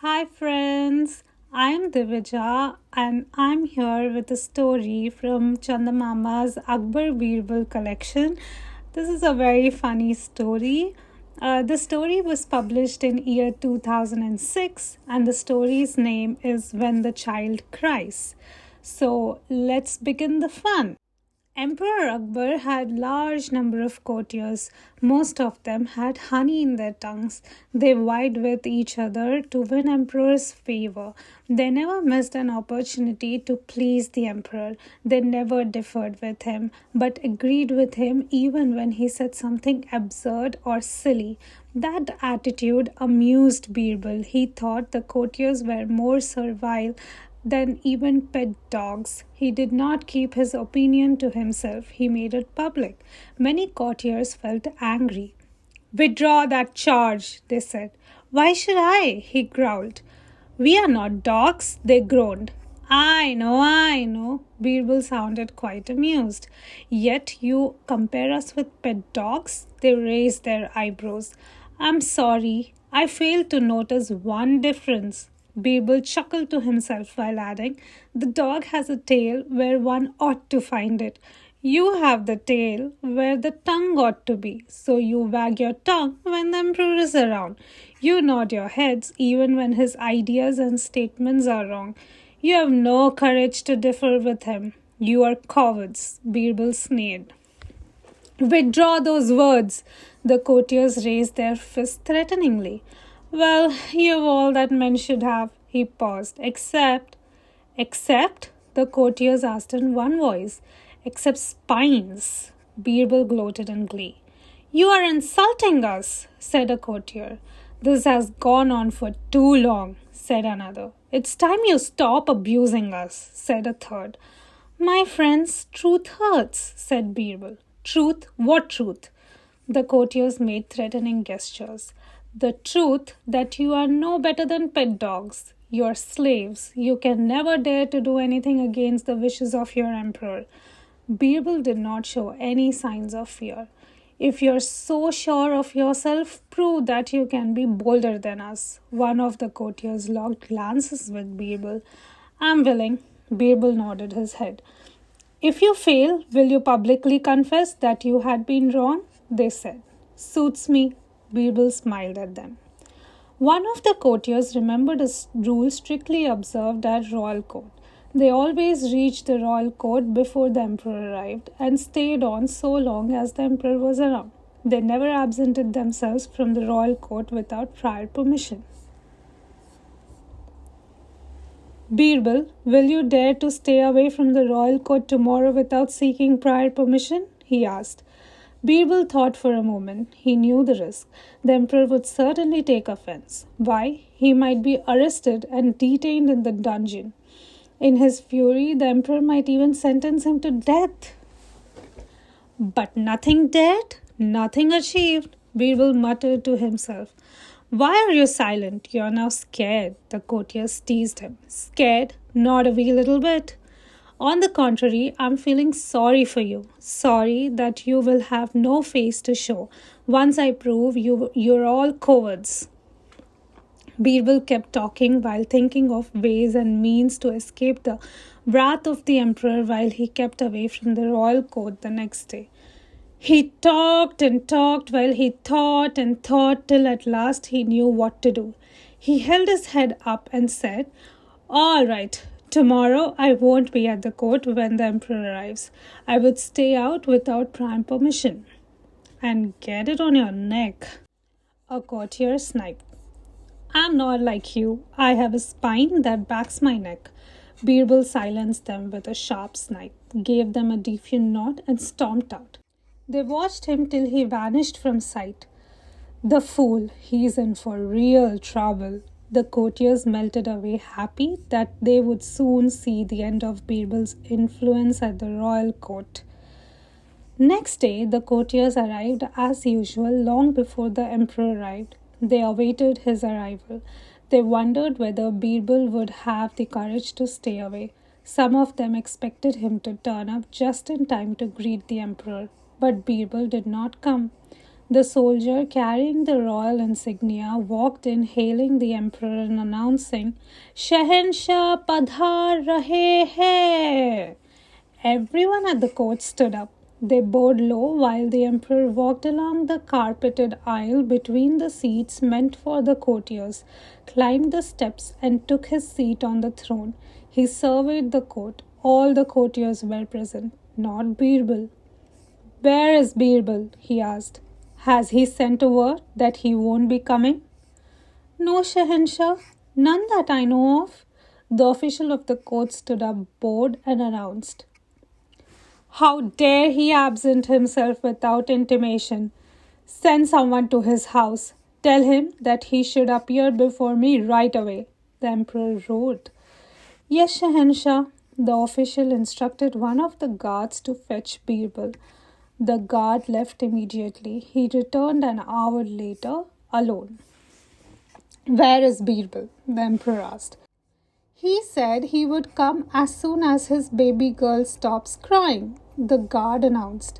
Hi, friends. I'm Divija, and I'm here with a story from Chandamama's Akbar Birbal collection. This is a very funny story. The story was published in year 2006, and the story's name is When the Child Cries. So let's begin the fun. Emperor Akbar had large number of courtiers. Most of them had honey in their tongues. They vied with each other to win emperor's favor. They never missed an opportunity to please the emperor. They never differed with him, but agreed with him even when he said something absurd or silly. That attitude amused Birbal. He thought the courtiers were more servile than even pet dogs. He did not keep his opinion to himself, he made it public. Many courtiers felt angry. Withdraw that charge, they said. Why should I? He growled. We are not dogs, they groaned. I know. Birbal sounded quite amused. Yet you compare us with pet dogs? They raised their eyebrows. I'm sorry, I failed to notice one difference. Birbal chuckled to himself while adding, the dog has a tail where one ought to find it. You have the tail where the tongue ought to be, so you wag your tongue when the emperor is around. You nod your heads even when his ideas and statements are wrong. You have no courage to differ with him. You are cowards, Birbal sneered. Withdraw those words. The courtiers raised their fists threateningly. Well, you've all that men should have, he paused. Except? The courtiers asked in one voice. Except spines. Birbal gloated in glee. You are insulting us, said a courtier. This has gone on for too long, said another. It's time you stop abusing us, said a third. My friends, truth hurts, said Birbal. Truth? What truth? The courtiers made threatening gestures. The truth that you are no better than pet dogs. You are slaves. You can never dare to do anything against the wishes of your emperor. Birbal did not show any signs of fear. If you're so sure of yourself, prove that you can be bolder than us. One of the courtiers locked glances with Birbal. I'm willing. Birbal nodded his head. If you fail, will you publicly confess that you had been wrong? They said. Suits me. Birbal smiled at them. One of the courtiers remembered a rule strictly observed at royal court. They always reached the royal court before the emperor arrived and stayed on so long as the emperor was around. They never absented themselves from the royal court without prior permission. Birbal, will you dare to stay away from the royal court tomorrow without seeking prior permission? He asked. Birbal thought for a moment. He knew the risk. The emperor would certainly take offense. Why? He might be arrested and detained in the dungeon. In his fury, the emperor might even sentence him to death. But nothing dared, nothing achieved, Birbal muttered to himself. Why are you silent? You are now scared, the courtiers teased him. Scared? Not a wee little bit. On the contrary, I'm feeling sorry for you. Sorry that you will have no face to show. Once I prove you're all cowards. Birbal kept talking while thinking of ways and means to escape the wrath of the emperor while he kept away from the royal court the next day. He talked and talked while he thought and thought till at last he knew what to do. He held his head up and said, All right, tomorrow I won't be at the court when the emperor arrives. I would stay out without prime permission. And get it on your neck. A courtier sniped. I'm not like you. I have a spine that backs my neck. Birbal silenced them with a sharp snipe, gave them a defiant nod, and stomped out. They watched him till he vanished from sight. The fool, he's in for real trouble. The courtiers melted away, happy that they would soon see the end of Birbal's influence at the royal court. Next day, the courtiers arrived as usual long before the emperor arrived. They awaited his arrival. They wondered whether Birbal would have the courage to stay away. Some of them expected him to turn up just in time to greet the emperor, but Birbal did not come. The soldier carrying the royal insignia walked in, hailing the emperor and announcing, Shahenshah padhar rahe hai. Everyone at the court stood up. They bowed low while the emperor walked along the carpeted aisle between the seats meant for the courtiers, climbed the steps, and took his seat on the throne. He surveyed the court. All the courtiers were present, not Birbal. Where is Birbal? He asked. Has he sent a word that he won't be coming? No, Shahenshah, none that I know of. The official of the court stood up, bowed, and announced. How dare he absent himself without intimation? Send someone to his house. Tell him that he should appear before me right away. The emperor roared. Yes, Shahenshah. The official instructed one of the guards to fetch Birbal. The guard left immediately. He returned an hour later, alone. Where is Birbal? The emperor asked. He said he would come as soon as his baby girl stops crying, the guard announced.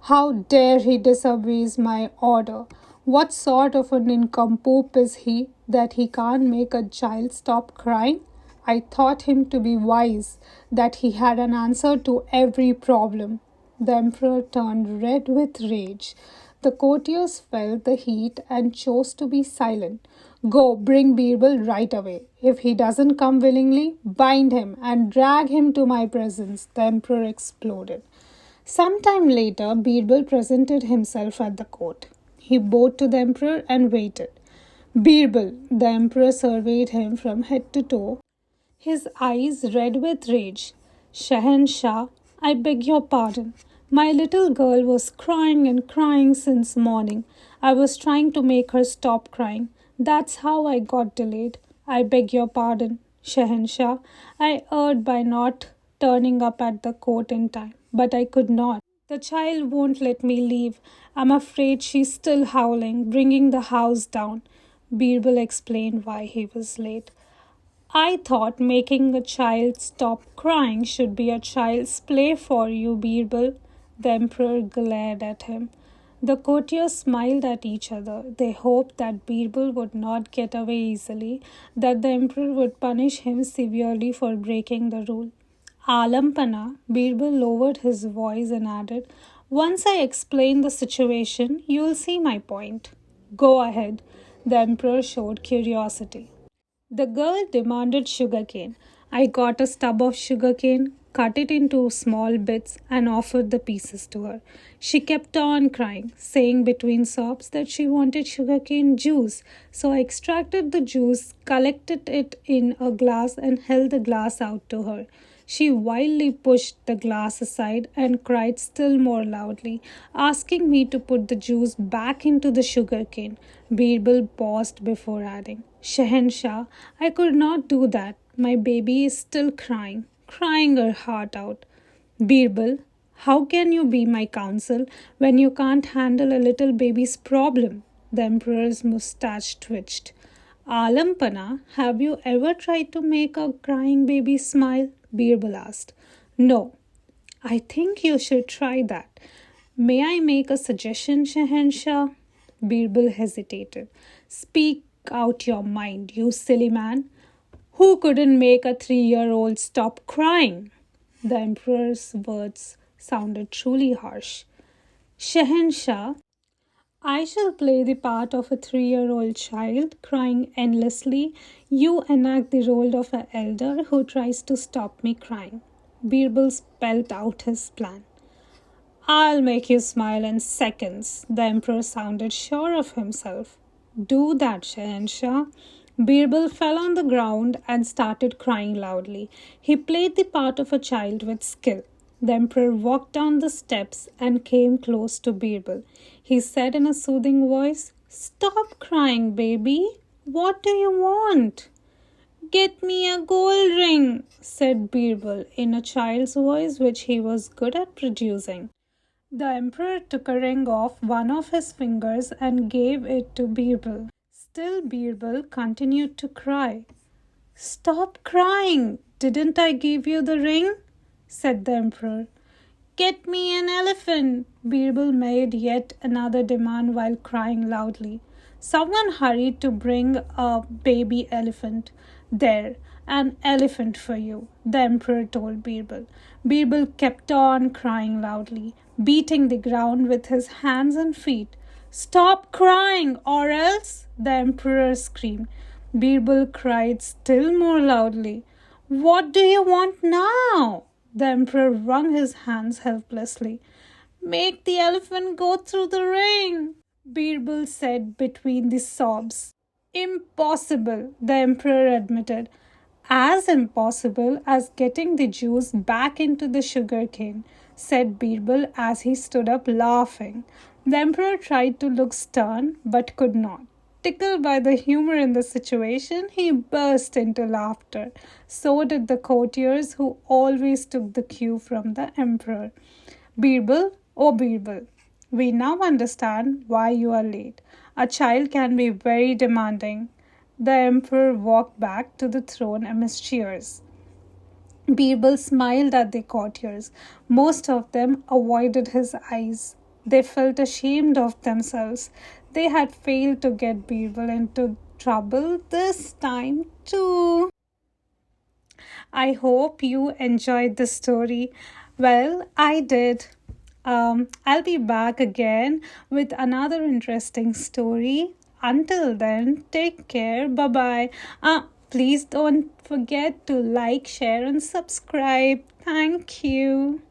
How dare he disobeys my order? What sort of a nincompoop is he that he can't make a child stop crying? I thought him to be wise, that he had an answer to every problem. The emperor turned red with rage. The courtiers felt the heat and chose to be silent. Go, bring Birbal right away. If he doesn't come willingly, bind him and drag him to my presence, the emperor exploded. Some time later, Birbal presented himself at the court. He bowed to the emperor and waited. Birbal, the emperor surveyed him from head to toe, his eyes red with rage. Shahenshah, I beg your pardon. My little girl was crying and crying since morning. I was trying to make her stop crying. That's how I got delayed. I beg your pardon, Shahenshah. I erred by not turning up at the court in time, but I could not. The child won't let me leave. I'm afraid she's still howling, bringing the house down. Birbal explained why he was late. I thought making a child stop crying should be a child's play for you, Birbal. The emperor glared at him. The courtiers smiled at each other. They hoped that Birbal would not get away easily, that the emperor would punish him severely for breaking the rule. Alampana, Birbal lowered his voice and added, Once I explain the situation, you'll see my point. Go ahead. The emperor showed curiosity. The girl demanded sugarcane. I got a stub of sugarcane, cut it into small bits, and offered the pieces to her. She kept on crying, saying between sobs that she wanted sugarcane juice. So I extracted the juice, collected it in a glass, and held the glass out to her. She wildly pushed the glass aside and cried still more loudly, asking me to put the juice back into the sugar cane. Birbal paused before adding, Shahenshah, I could not do that. My baby is still crying her heart out. Birbal, how can you be my counsel when you can't handle a little baby's problem? The emperor's mustache twitched. Alampana, have you ever tried to make a crying baby smile? Birbal asked. No. I think you should try that. May I make a suggestion, Shahenshah? Birbal hesitated. Speak out your mind, you silly man. Who couldn't make a 3-year-old stop crying? The emperor's words sounded truly harsh. Shahenshah, I shall play the part of a 3-year-old child crying endlessly. You enact the role of an elder who tries to stop me crying. Birbal spelled out his plan. I'll make you smile in seconds. The emperor sounded sure of himself. Do that, Shahenshah. Birbal fell on the ground and started crying loudly. He played the part of a child with skill. The emperor walked down the steps and came close to Birbal. He said in a soothing voice, Stop crying, baby. What do you want? Get me a gold ring, said Birbal in a child's voice which he was good at producing. The emperor took a ring off one of his fingers and gave it to Birbal. Still Birbal continued to cry. Stop crying! Didn't I give you the ring? Said the emperor. Get me an elephant! Birbal made yet another demand while crying loudly. Someone hurried to bring a baby elephant. There, an elephant for you, the emperor told Birbal. Birbal kept on crying loudly, beating the ground with his hands and feet. Stop crying, or else, the emperor screamed. Birbal cried still more loudly. What do you want now? The emperor wrung his hands helplessly. Make the elephant go through the ring, Birbal said between the sobs. Impossible, the emperor admitted. As impossible as getting the juice back into the sugar cane, said Birbal as he stood up laughing. The emperor tried to look stern but could not. Tickled by the humor in the situation, he burst into laughter. So did the courtiers who always took the cue from the emperor. Birbal, oh Birbal, we now understand why you are late. A child can be very demanding. The emperor walked back to the throne amidst cheers. Birbal smiled at the courtiers. Most of them avoided his eyes. They felt ashamed of themselves. They had failed to get Birbal into trouble this time too. I hope you enjoyed the story. Well, I did. I'll be back again with another interesting story. Until then, take care. Bye bye. Please don't forget to like, share, and subscribe. Thank you.